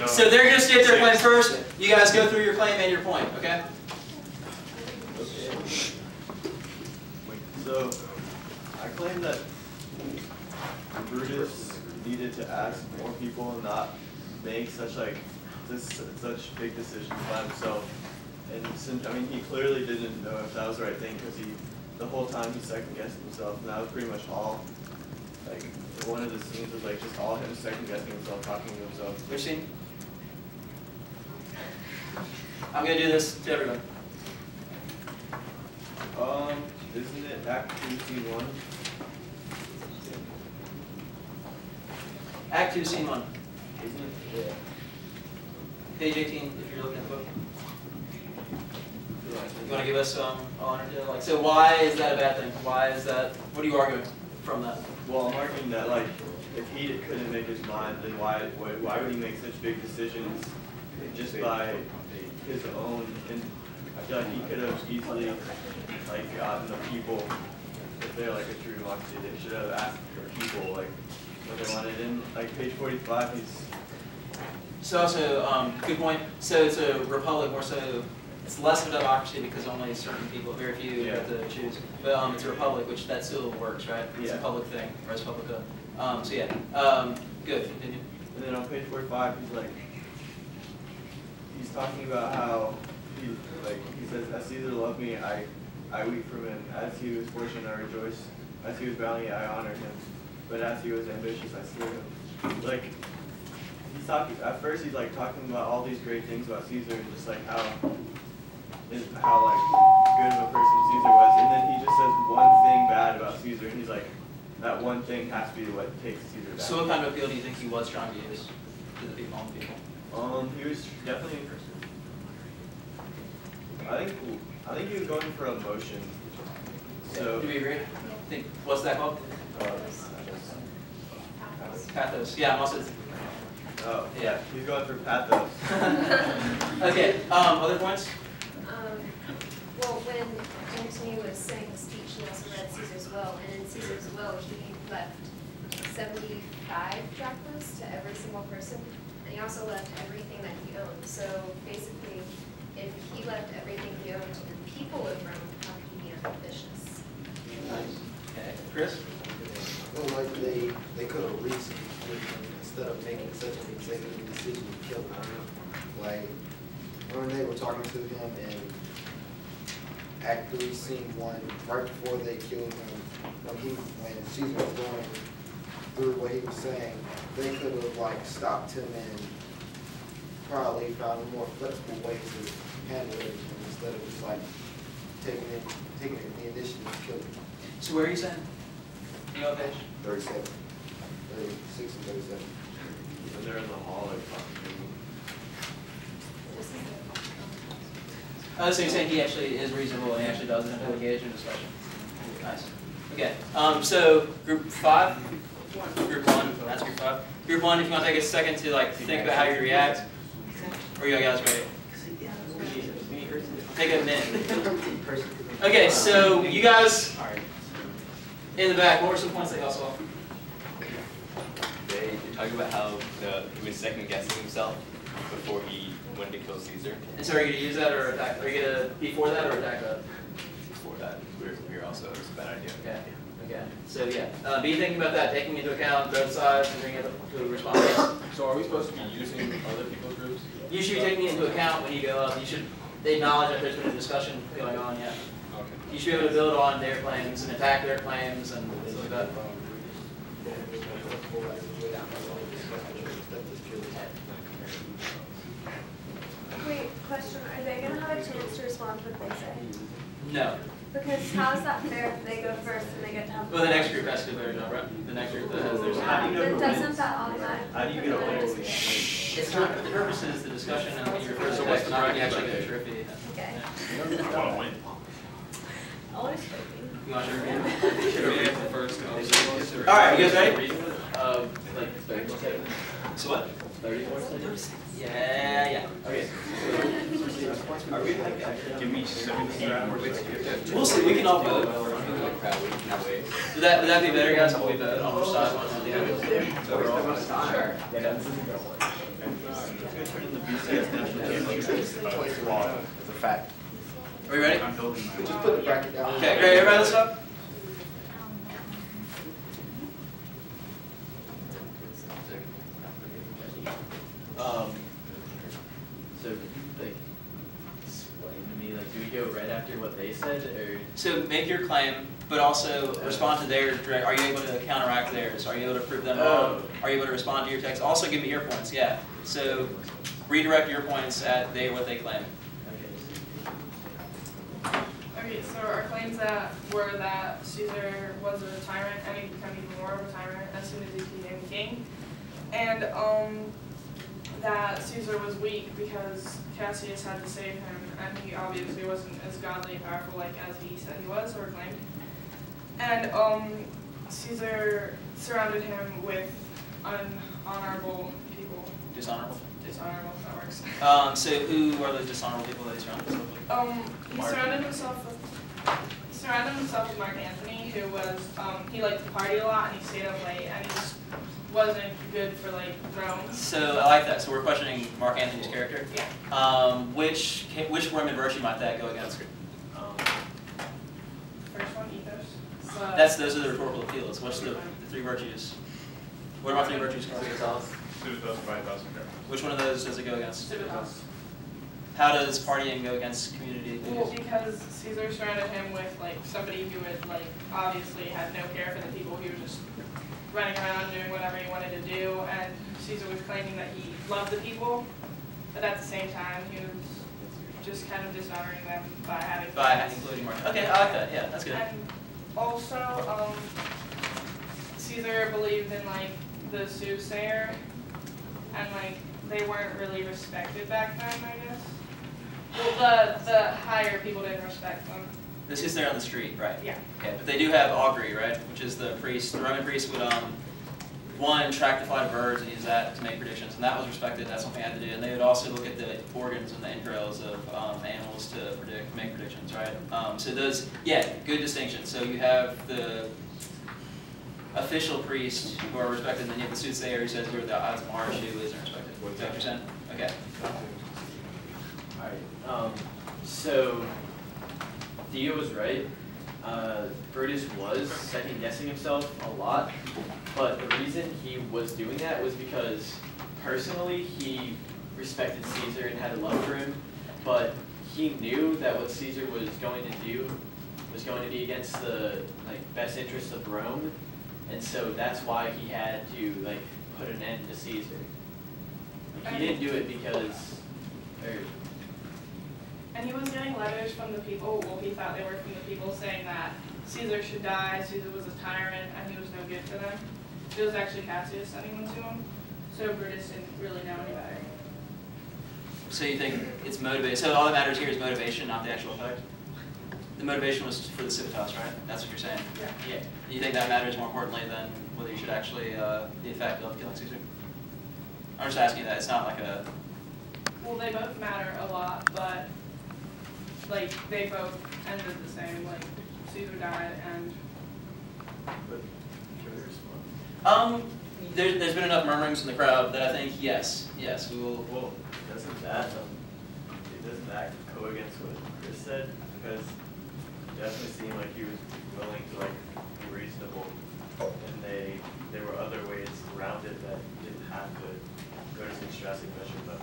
So they're going to state their claim first. You guys go through your claim and your point, okay? So, I claim that Brutus needed to ask more people and not make such big decisions by himself. And since, I mean, he clearly didn't know if that was the right thing because the whole time he second guessed himself, and that was pretty much all. Like, one of the scenes was like just all him second guessing himself, talking to himself. Which scene? I'm going to do this to everyone. Isn't it Act 2, Scene 1? Act 2, Scene 1. Isn't it? Yeah. Page 18, if you're looking at the book. You want to give us honor to, like, so why is that a bad thing? Why is that, what are you arguing from that? Well, I'm arguing that, like, if he couldn't make his mind, then why would he make such big decisions just by his own? And I feel like he could have easily, like, gotten the people, if they're like a true democracy, they should have asked the people, like, what they wanted. And, like, page 45, he's... So also, good point. So it's a republic, more so, it's less of a democracy because only certain people, very few, get to choose. But it's a republic, which that still works, right? It's a public thing, res publica. So yeah, good. Continue. And then on page 45, he's talking about how he says, "As Caesar loved me, I weep from him. As he was fortunate, I rejoice. As he was valiant, I honor him. But as he was ambitious, I slew him." Like, he's talking. At first, he's like talking about all these great things about Caesar, and just like how like good of a person Caesar was, and then he just says one thing bad about Caesar, and he's like, that one thing has to be what takes Caesar down. So what kind of appeal do you think he was trying to use to the people? He was definitely. I think he was going for emotion. So. Do we agree? What's that called? Pathos. Yeah, I'm also. Oh yeah, he's going for pathos. Okay. Other points? Well, when Antony was saying the speech, he also read Caesar's will, and in Caesar's will, he left 75 drachmas to every single person, and he also left everything that he owned. So basically, if he left everything he owned to the people of Rome, how could he be ambitious? Nice. Okay. Chris? Well, like they could have reasoned with him instead of making such an executive decision to kill him. Like, when they were talking to him in Act 3, Scene 1, right before they killed him, when Caesar was going through what he was saying, they could have like stopped him and probably found more flexible ways to handle everything instead of just like taking the initiative to kill him. So where are you saying? You know, page? 37, 36 and 37. And they're in the hall like talking to him. So you're saying he actually is reasonable and he actually does engage in discussion. Nice. Okay. So group 5, group 1. That's group 5. Group 1. If you want to take a second to like think about how you react, or you guys ready? Take a minute. Okay. So you guys in the back. What were some points that y'all saw? They talk about how he was second guessing himself before he went to kill Caesar. And so are you going to use that or attack? Are you going to before that or attack that? Before that, we were also, it was a bad idea. Okay. Okay. So yeah, be thinking about that, taking into account both sides and bringing it up to a response. So are we supposed to be using other people's groups? You should be taking it into account when you go up. You should acknowledge that there's been a discussion going on. Yeah. Okay. You should be able to build on their claims and attack their claims and things like that. Wait, question. Are they going to have a chance to respond to what they say? No. Because how is that fair if they go first and they get to have Well, the next group has to do their job, right? The next group that has their How do you know Then who doesn't wins? that automatically? How do you get a win? It's not, the purpose is the discussion and you refer to the next, not when you actually get a trophy. Okay. I want to win. Always joking. You want your review? First, Alright, you guys ready? Like 30 more seconds. So what? 30 more seconds? Yeah. Okay. Are we like, give me 17 more seconds? We'll see. We can all vote. Wait. Would that be better, guys? If we vote on which side one or the other? Sure. Okay. It's a fact. Are we ready? I'm building my. Just put the bracket down. Okay, great. Everybody, let's go. So like, explain to me, like, do we go right after what they said, or? So make your claim, but also respond to their direct. Are you able to counteract theirs? Are you able to prove them wrong? Are you able to respond to your text? Also give me your points. Yeah. So redirect your points at what they claim. Okay, so our claims that were that Caesar was a tyrant and he became even more of a tyrant as soon as he became king, and that Caesar was weak because Cassius had to save him, and he obviously wasn't as godly and powerful like as he said he was or claimed. And Caesar surrounded him with unhonorable people. Dishonorable. Dishonorable, that works. So who are those dishonorable people that he surrounded himself with? He surrounded himself with Mark Antony, who was he liked to party a lot and he stayed up late and he just wasn't good for like Rome. So I like that. So we're questioning Mark Antony's character. Yeah. Which Roman virtue might that go against? First one, ethos. Those are the rhetorical appeals. What's the three virtues? What are my three virtues? Civitas, Vietas, and Charis. Which one of those does it go against? Civitas. How does partying go against community? Well, because Caesar surrounded him with like somebody who would like obviously had no care for the people. He was just running around doing whatever he wanted to do, and Caesar was claiming that he loved the people, but at the same time he was just kind of dishonoring them by having including Mark. Okay, I like that. Yeah, that's good. And also, Caesar believed in like the soothsayer, and like they weren't really respected back then, I guess. Well, the higher people didn't respect them. This is there on the street, right? Yeah. Okay, but they do have augury, right? Which is the priest. The Roman priest would one track the flight of birds and use that to make predictions, and that was respected. That's something they had to do. And they would also look at the organs and the entrails of animals to make predictions, right? So those, yeah, good distinction. So you have the official priests who are respected, and then you have the soothsayer who says you're the odds marsh who isn't respected. Is that what you're saying? Okay. Alright, so Theo was right. Brutus was second guessing himself a lot, but the reason he was doing that was because personally he respected Caesar and had a love for him, but he knew that what Caesar was going to do was going to be against the best interests of Rome, and so that's why he had to put an end to Caesar. He didn't do it because. And he was getting letters from the people, well, he thought they were from the people, saying that Caesar should die, Caesar was a tyrant, and he was no good for them. It was actually Cassius sending them to him, so Brutus didn't really know any better. So you think it's motivated? So all that matters here is motivation, not the actual effect? The motivation was for the civitas, right? That's what you're saying? Yeah. You think that matters more importantly than whether you should actually, the effect of killing Caesar? I'm just asking you that. It's not like a... Well, they both matter a lot, but they both ended the same. Caesar died, and But can we respond? There's been enough murmurings in the crowd that I think yes, we will. Well, doesn't that go against what Chris said? Because it definitely seemed like he was willing to be reasonable, and there were other ways around it that didn't have to go to such drastic measures. But